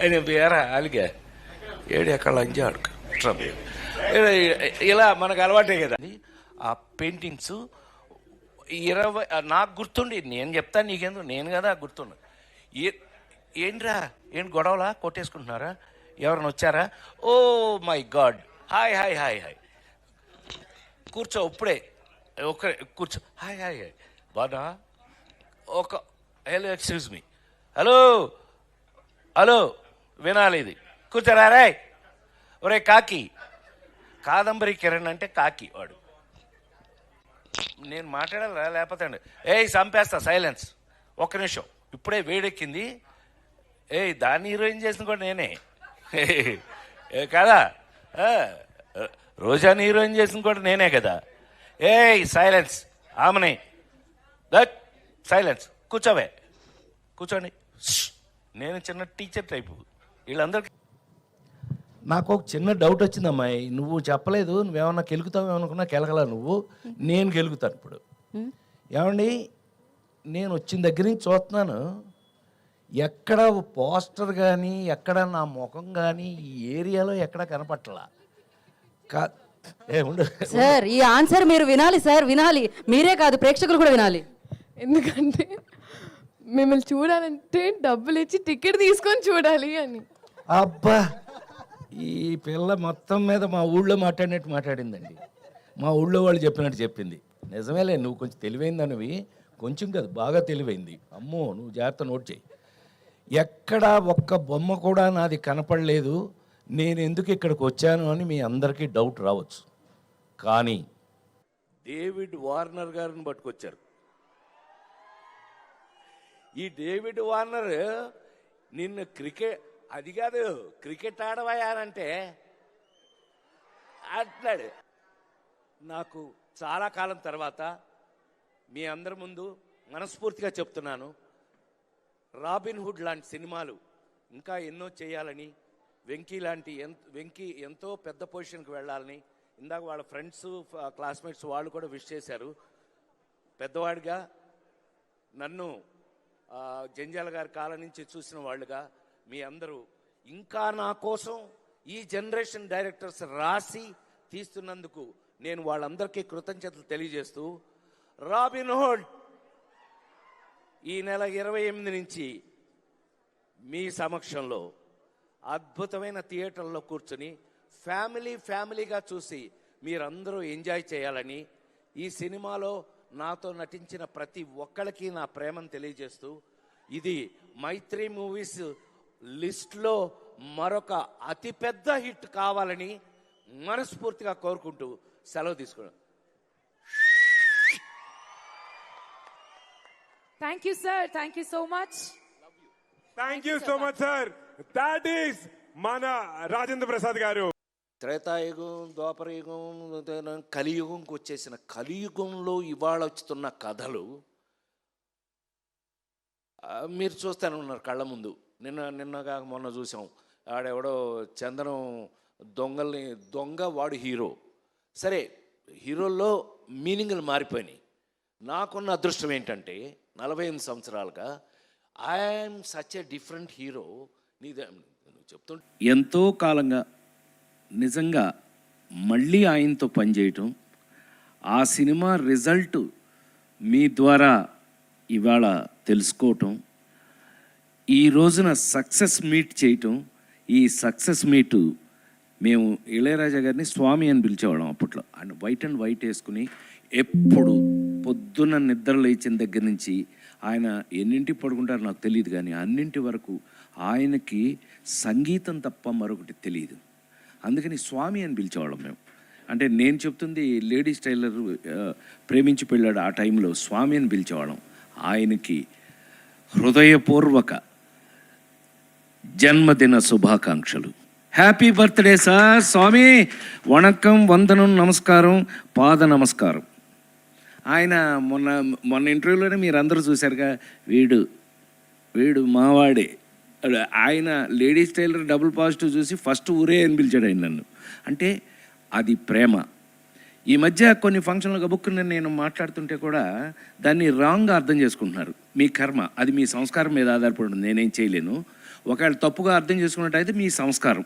ఆయన వేరే అలిగా ఏడు ఎక్కడ లంజా అడుగు ఇలా మనకు అలవాటే కదా. ఆ పెయింటింగ్స్ 20 నాకు గుర్తుండి, నేను చెప్తాను నీకెందుకు, నేను కదా గుర్తుండు. ఏంట్రా ఏంటి గొడవలా, కొట్టేసుకుంటున్నారా, ఎవరైనా వచ్చారా? Oh my god, hi hi hi hi, కూర్చో ఇప్పుడే, కూర్చో, హాయ్ హాయ్ హాయ్ బాగా ఒక hello excuse me, hello hello వినాలి ఇది, కూర్చోరా రే. ఒరే కాకి, కాదంబరి కిరణ్ అంటే కాకి వాడు. నేను మాట్లాడాలా లేకపోతే చంపేస్తా, సైలెన్స్ ఒక్క నిమిషం, ఇప్పుడే వేడెక్కింది. దాన్ని హీరోయిన్ చేసిన కూడా నేనే కదా, రోజాని హీరోయిన్ చేసిన కూడా నేనే కదా. సైలెన్స్, ఆమెనే దట్ సైలెన్స్, కూర్చోవే కూర్చోండి. నేను చిన్న టీచర్ టైపు వీళ్ళందరికీ. నాకు ఒక చిన్న డౌట్ వచ్చింది అమ్మాయి, నువ్వు చెప్పలేదు, నువ్వేమన్నా కెలుగుతావు అనుకున్నా, కెలగలా నువ్వు, నేను కెలుగుతాను ఇప్పుడు. ఏమండి, నేను వచ్చిన దగ్గర నుంచి చూస్తున్నాను, ఎక్కడ పోస్టర్ కానీ ఎక్కడ నా ముఖం కానీ ఈ ఏరియాలో ఎక్కడ కనపట్టలా. సార్ ఈ ఆన్సర్ మీరు వినాలి సార్, వినాలి, మీరే కాదు ప్రేక్షకులు కూడా వినాలి. ఎందుకంటే మిమ్మల్ని చూడాలంటే డబ్బులు ఇచ్చి టికెట్ తీసుకొని చూడాలి అని. అబ్బా, ఈ పిల్ల మొత్తం మీద మా ఊళ్ళో మాట్లాడినట్టు మాట్లాడిందండి, మా ఊళ్ళో వాళ్ళు చెప్పినట్టు చెప్పింది. నిజమేలే, నువ్వు కొంచెం తెలివైందనివి, కొంచెం కాదు బాగా తెలివైంది. అమ్మో, నువ్వు జాగ్రత్త నోట్ చేయి. ఎక్కడ ఒక్క బొమ్మ కూడా నాది కనపడలేదు, నేను ఎందుకు ఇక్కడికి వచ్చాను అని మీ అందరికీ డౌట్ రావచ్చు. కానీ డేవిడ్ వార్నర్ గారిని పట్టుకొచ్చారు. ఈ డేవిడ్ వార్నర్ నిన్ను క్రికెట్, అది కాదు క్రికెట్ ఆడవయానంటే అంటున్నాడు. నాకు చాలా కాలం తర్వాత మీ అందరి ముందు మనస్ఫూర్తిగా చెప్తున్నాను, రాబిన్ హుడ్ లాంటి సినిమాలు ఇంకా ఎన్నో చేయాలని, వెంకీ ఎంతో పెద్ద పొజిషన్కి వెళ్ళాలని, ఇందాక వాళ్ళ ఫ్రెండ్స్ క్లాస్మేట్స్ వాళ్ళు కూడా విష్ చేశారు. పెద్దవాడిగా నన్ను జంజాల గారి కాలం నుంచి చూసిన వాళ్ళుగా మీ అందరూ ఇంకా నా కోసం ఈ జనరేషన్ డైరెక్టర్స్ రాసి తీస్తున్నందుకు నేను వాళ్ళందరికీ కృతజ్ఞతలు తెలియజేస్తూ, రాబిన్ హుడ్ ఈ నెల 28 నుంచి మీ సమక్షంలో అద్భుతమైన థియేటర్లో కూర్చొని ఫ్యామిలీగా చూసి మీరందరూ ఎంజాయ్ చేయాలని, ఈ సినిమాలో నాతో నటించిన ప్రతి ఒక్కరికి నా ప్రేమను తెలియజేస్తూ, ఇది మైత్రి మూవీస్ లిస్ట్లో మరొక అతిపెద్ద హిట్ కావాలని మనస్ఫూర్తిగా కోరుకుంటూ సెలవు తీసుకున్నాను. Thank you, sir. Thank you so much. Thank you so much, sir. That is mana Rajendra Prasad garu. Treta Yuga, ద్వాపరయుగం, కలియుగంకి వచ్చేసిన కలియుగంలో ఇవాళ వచ్చుతున్న కథలు మీరు చూస్తూనే ఉన్నారు కళ్ళ ముందు. నిన్నగా మొన్న చూసాం, ఆడెవడో చందనం దొంగ వాడు హీరో. సరే, హీరోల్లో మీనింగ్లు మారిపోయినాయి. నాకున్న అదృష్టం ఏంటంటే 48 సంవత్సరాలుగా I'm such a different hero. చెప్తుంటే ఎంతో కాలంగా నిజంగా మళ్ళీ ఆయనతో పనిచేయటం, ఆ సినిమా రిజల్ట్ మీ ద్వారా ఇవాళ తెలుసుకోవటం, ఈ రోజున సక్సెస్ మీట్ చేయటం. ఈ సక్సెస్ మీటు మేము ఇళయరాజా గారిని స్వామి అని పిలిచేవాళ్ళం అప్పట్లో. ఆయన వైట్ అండ్ వైట్ వేసుకుని ఎప్పుడు పొద్దున్న నిద్ర లేచిన దగ్గర నుంచి ఆయన ఎన్నింటికి పడుకుంటారో నాకు తెలియదు, కానీ అన్నింటి వరకు ఆయనకి సంగీతం తప్ప మరొకటి తెలియదు. అందుకని స్వామి అని పిలిచేవాళ్ళం మేము. అంటే నేను చెప్తుంది లేడీస్ టైలర్ ప్రేమించి పెళ్ళాడు ఆ టైంలో స్వామి అని పిలిచేవాళ్ళం. ఆయనకి హృదయపూర్వక జన్మదిన శుభాకాంక్షలు. Happy birthday sir. స్వామి వణకం, వందనం, నమస్కారం, పాద నమస్కారం. ఆయన మొన్న ఇంటర్వ్యూలోనే మీరు అందరూ చూశారుగా, వీడు మావాడే. ఆయన లేడీస్ టైలర్ డబుల్ పాజిటివ్ చూసి ఫస్ట్ ఊరే అని పిలిచాడు ఆయన నన్ను. అంటే అది ప్రేమ. ఈ మధ్య కొన్ని ఫంక్షన్లు గబుక్కుని నేను మాట్లాడుతుంటే కూడా దాన్ని రాంగ్గా అర్థం చేసుకుంటున్నారు. మీ కర్మ, అది మీ సంస్కారం మీద ఆధారపడి, నేనేం చేయలేను. ఒకవేళ తప్పుగా అర్థం చేసుకున్నట్టయితే మీ సంస్కారం.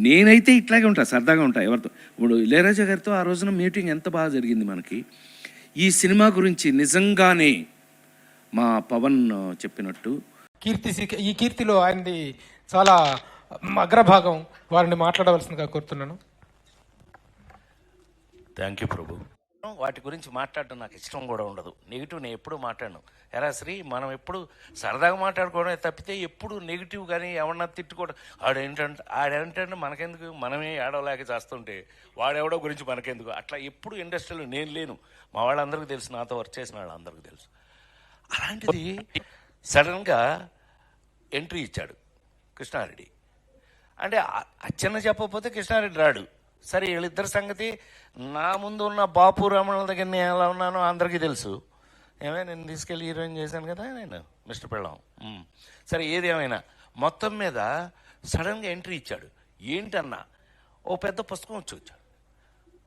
నేనైతే ఇట్లాగే ఉంటా, సరదాగా ఉంటా ఎవరితో. ఇప్పుడు ఇళయరాజా గారితో ఆ రోజున మీటింగ్ ఎంత బాగా జరిగింది మనకి. ఈ సినిమా గురించి నిజంగానే మా పవన్ చెప్పినట్టు ఈ కీర్తిలో ఆయనది చాలా అగ్రభాగం. వారిని మాట్లాడవలసిందిగా కోరుతున్నాను. థ్యాంక్ యూ ప్రభు. వాటి గురించి మాట్లాడడం నాకు ఇష్టం కూడా ఉండదు. నెగిటివ్ నేను ఎప్పుడు మాట్లాడను. ఎరా శ్రీ, మనం ఎప్పుడు సరదాగా మాట్లాడుకోవడమే తప్పితే ఎప్పుడు నెగిటివ్ కానీ ఎవరన్నా తిట్టుకోవడం, ఆడేంటంటే మనకెందుకు, మనమే ఏడవలేక చేస్తుంటే వాడెవడో గురించి మనకెందుకు, అట్లా ఎప్పుడు ఇండస్ట్రీలో నేను లేను. మా వాళ్ళందరికీ తెలుసు, నాతో వర్క్ చేసిన వాళ్ళందరికీ తెలుసు. అలాంటిది సడన్గా ఎంట్రీ ఇచ్చాడు కృష్ణారెడ్డి. అంటే అచ్చన్న చెప్పకపోతే కృష్ణారెడ్డి రాడు. సరే, వీళ్ళిద్దరి సంగతి నా ముందు ఉన్న బాపు రమణుల దగ్గర నేను ఎలా ఉన్నానో అందరికీ తెలుసు. నేను తీసుకెళ్ళి హీరోయిన్ చేశాను కదా నేను, మిస్టర్ పెళ్ళాం. సరే, ఏది ఏమైనా మొత్తం మీద సడన్గా ఎంట్రీ ఇచ్చాడు. ఏంటన్నా, ఓ పెద్ద పుస్తకం వచ్చాడు.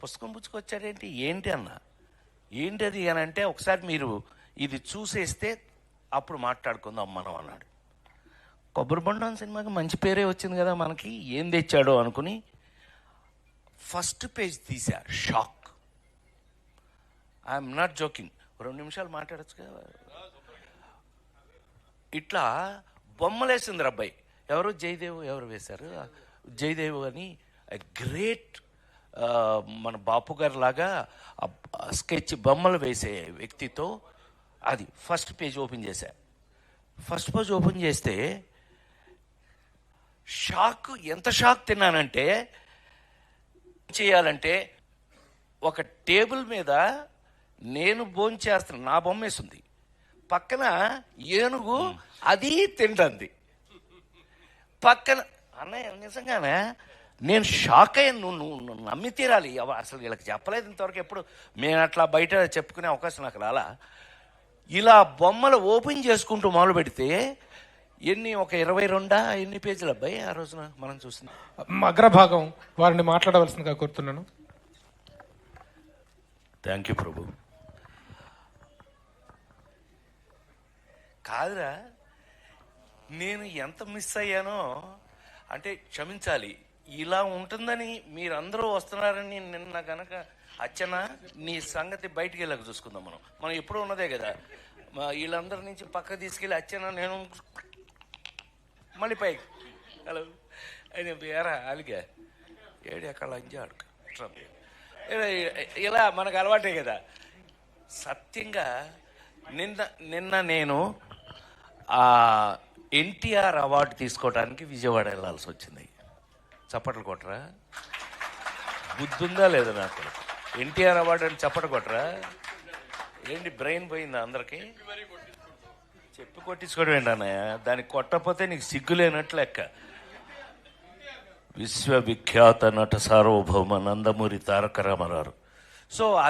పుస్తకం పుచ్చుకొచ్చాడేంటి, ఏంటి అన్నా, ఏంటి అది అని అంటే, ఒకసారి మీరు ఇది చూసేస్తే అప్పుడు మాట్లాడుకుందాం మనం అన్నాడు. కొబ్బరి బొండం సినిమాకి మంచి పేరే వచ్చింది కదా మనకి, ఏం తెచ్చాడో అనుకుని ఫస్ట్ పేజ్ తీసా. షాక్. I'm not joking. 2 నిమిషాలు మాట్లాడచ్చు కదా. ఇట్లా బొమ్మలేసింది అబ్బాయి. ఎవరు, జయదేవ్ ఎవరు వేశారు, జయదేవ్ అని గ్రేట్ మన బాపు గారు లాగా స్కెచ్ బొమ్మలు వేసే వ్యక్తితో అది ఫస్ట్ పేజ్ ఓపెన్ చేశా. ఫస్ట్ పేజ్ ఓపెన్ చేస్తే షాక్, ఎంత షాక్ తిన్నానంటే, చేయాలంటే ఒక టేబుల్ మీద నేను భోంచేస్తాను, నా బొమ్మ వేసింది, పక్కన ఏనుగు అది తింటుంది పక్కన. అన్నయ్య నిజంగానే నేను షాక్ అయ్యాను. నువ్వు నమ్మి తీరాలి. అసలు వీళ్ళకి చెప్పలేదు ఇంతవరకు ఎప్పుడు. మేము అట్లా బయట చెప్పుకునే అవకాశం నాకు రాలా. ఇలా బొమ్మలు ఓపెన్ చేసుకుంటూ మొదలు పెడితే ఒక 22 ఎన్ని పేజీలు అబ్బాయి ఆ రోజున మనం చూసింది. అగ్రభాగం. వారిని మాట్లాడవలసిందిగా కోరుతున్నాను. థ్యాంక్ యూ ప్రభు. కాదురా, నేను ఎంత మిస్ అయ్యానో అంటే క్షమించాలి. ఇలా ఉంటుందని మీరందరూ వస్తున్నారని నిన్న కనుక అచ్చన నీ సంగతి బయటికి వెళ్ళక చూసుకుందాం. మనం ఎప్పుడూ ఉన్నదే కదా. వీళ్ళందరి నుంచి పక్క తీసుకెళ్ళి అచ్చన నేను మళ్ళీ పైకి హలో అని ఎరా అలిగా ఏడు అక్కడ అంజాడు ఇలా మనకు అలవాటే కదా. సత్యంగా నిన్న నేను ఎన్టీఆర్ అవార్డు తీసుకోవడానికి విజయవాడ వెళ్ళాల్సి వచ్చింది. చప్పట్లు కొట్టరా, బుద్ధుందా లేదా నాకు? ఎన్టీఆర్ అవార్డు అని చప్పట్లు కొట్టరా ఏంటి, బ్రెయిన్ పోయిందా అందరికి? చెప్పి కొట్టించుకోవడం ఏంటి అన్నయ్య, దానికి కొట్టకపోతే నీకు సిగ్గులేనట్లు లెక్క. విశ్వవిఖ్యాత నట సార్వభౌమ నందమూరి తారక రామారావు. సో